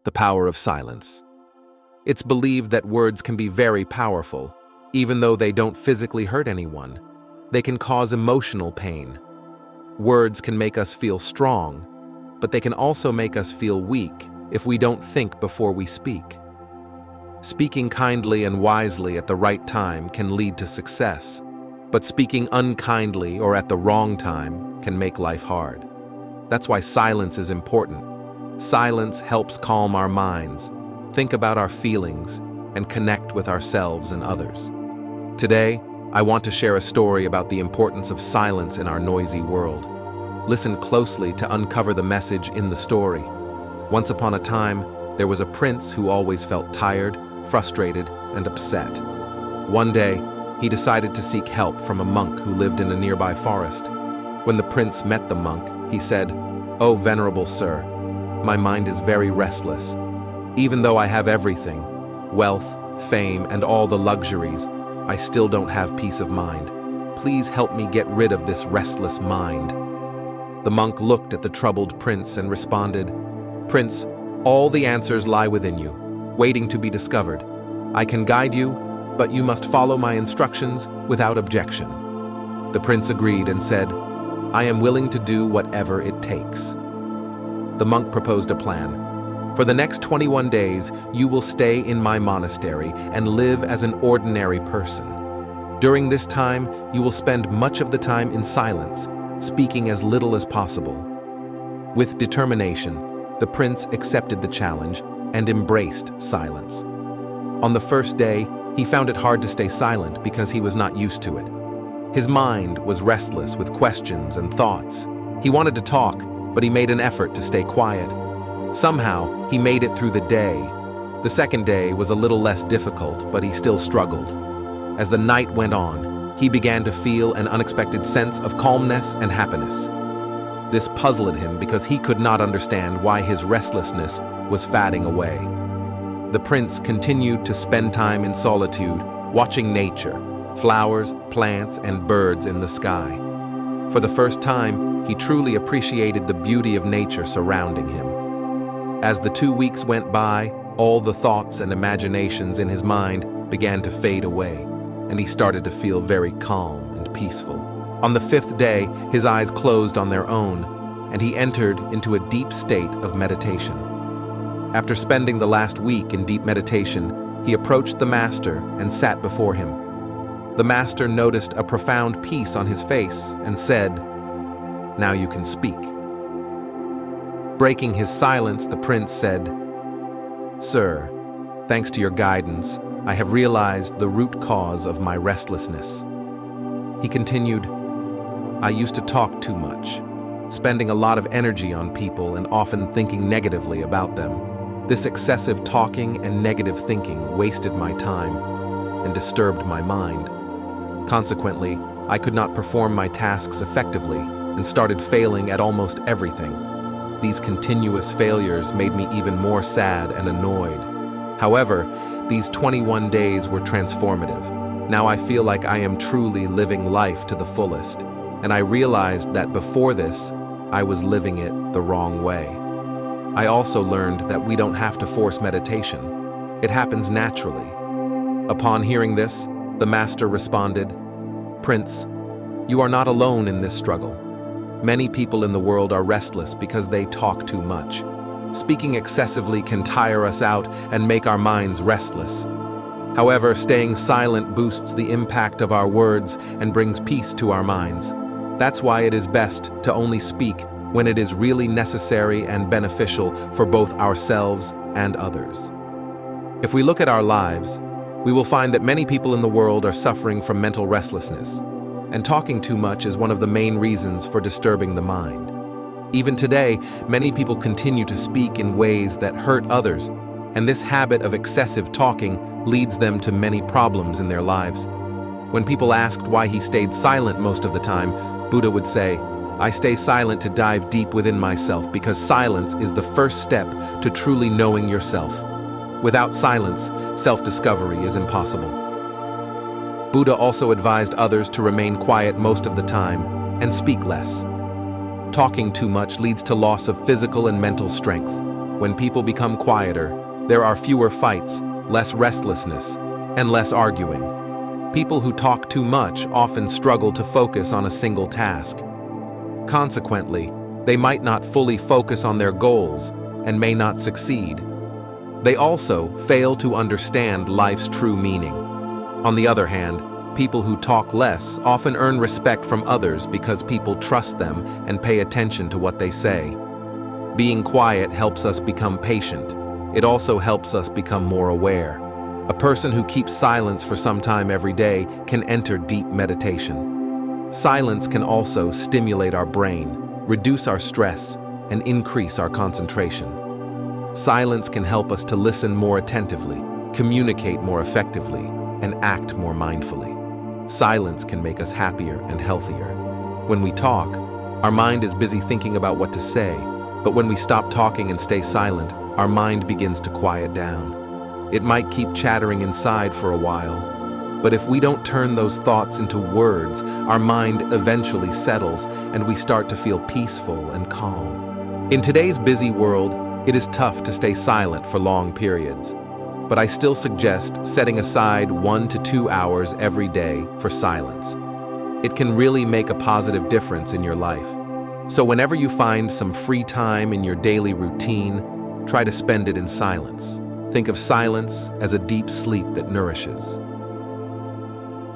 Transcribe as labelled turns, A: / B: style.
A: the power of silence. It's believed that words can be very powerful. Even though they don't physically hurt anyone, they can cause emotional pain. Words can make us feel strong, but they can also make us feel weak if we don't think before we speak. Speaking kindly and wisely at the right time can lead to success, but speaking unkindly or at the wrong time can make life hard. That's why silence is important. Silence helps calm our minds, think about our feelings, and connect with ourselves and others. Today, I want to share a story about the importance of silence in our noisy world. Listen closely to uncover the message in the story. Once upon a time, there was a prince who always felt tired, frustrated, and upset. One day, he decided to seek help from a monk who lived in a nearby forest. When the prince met the monk, he said, "Oh, venerable sir, my mind is very restless. Even though I have everything, wealth, fame, and all the luxuries, I still don't have peace of mind. Please help me get rid of this restless mind." The monk looked at the troubled prince and responded, "Prince, all the answers lie within you, waiting to be discovered. I can guide you, but you must follow my instructions without objection." The prince agreed and said, "I am willing to do whatever it takes." The monk proposed a plan. "For the next 21 days, you will stay in my monastery and live as an ordinary person. During this time, you will spend much of the time in silence, speaking as little as possible." With determination, the prince accepted the challenge and embraced silence. On the first day, he found it hard to stay silent because he was not used to it. His mind was restless with questions and thoughts. He wanted to talk, but he made an effort to stay quiet. Somehow, he made it through the day. The second day was a little less difficult, but he still struggled. As the night went on, he began to feel an unexpected sense of calmness and happiness. This puzzled him because he could not understand why his restlessness was fading away. The prince continued to spend time in solitude, watching nature, flowers, plants, and birds in the sky. For the first time, he truly appreciated the beauty of nature surrounding him. As the 2 weeks went by, all the thoughts and imaginations in his mind began to fade away, and he started to feel very calm and peaceful. On the 5th day, his eyes closed on their own, and he entered into a deep state of meditation. After spending the last week in deep meditation, he approached the master and sat before him. The master noticed a profound peace on his face and said, "Now you can speak." Breaking his silence, the prince said, "Sir, thanks to your guidance, I have realized the root cause of my restlessness." He continued, "I used to talk too much, spending a lot of energy on people and often thinking negatively about them. This excessive talking and negative thinking wasted my time and disturbed my mind. Consequently, I could not perform my tasks effectively and started failing at almost everything. These continuous failures made me even more sad and annoyed. However, these 21 days were transformative. Now I feel like I am truly living life to the fullest, and I realized that before this, I was living it the wrong way. I also learned that we don't have to force meditation. It happens naturally." Upon hearing this, the master responded, "Prince, you are not alone in this struggle. Many people in the world are restless because they talk too much. Speaking excessively can tire us out and make our minds restless. However, staying silent boosts the impact of our words and brings peace to our minds. That's why it is best to only speak when it is really necessary and beneficial for both ourselves and others." If we look at our lives, we will find that many people in the world are suffering from mental restlessness, and talking too much is one of the main reasons for disturbing the mind. Even today, many people continue to speak in ways that hurt others, and this habit of excessive talking leads them to many problems in their lives. When people asked why he stayed silent most of the time, Buddha would say, "I stay silent to dive deep within myself because silence is the first step to truly knowing yourself. Without silence, self-discovery is impossible." Buddha also advised others to remain quiet most of the time and speak less. Talking too much leads to loss of physical and mental strength. When people become quieter, there are fewer fights, less restlessness, and less arguing. People who talk too much often struggle to focus on a single task. Consequently, they might not fully focus on their goals and may not succeed. They also fail to understand life's true meaning. On the other hand, people who talk less often earn respect from others because people trust them and pay attention to what they say. Being quiet helps us become patient. It also helps us become more aware. A person who keeps silence for some time every day can enter deep meditation. Silence can also stimulate our brain, reduce our stress, and increase our concentration. Silence can help us to listen more attentively, communicate more effectively, and act more mindfully. Silence can make us happier and healthier. When we talk, our mind is busy thinking about what to say, but when we stop talking and stay silent, our mind begins to quiet down. It might keep chattering inside for a while, but if we don't turn those thoughts into words, our mind eventually settles and we start to feel peaceful and calm. In today's busy world, it is tough to stay silent for long periods, but I still suggest setting aside 1 to 2 hours every day for silence. It can really make a positive difference in your life. So whenever you find some free time in your daily routine, try to spend it in silence. Think of silence as a deep sleep that nourishes.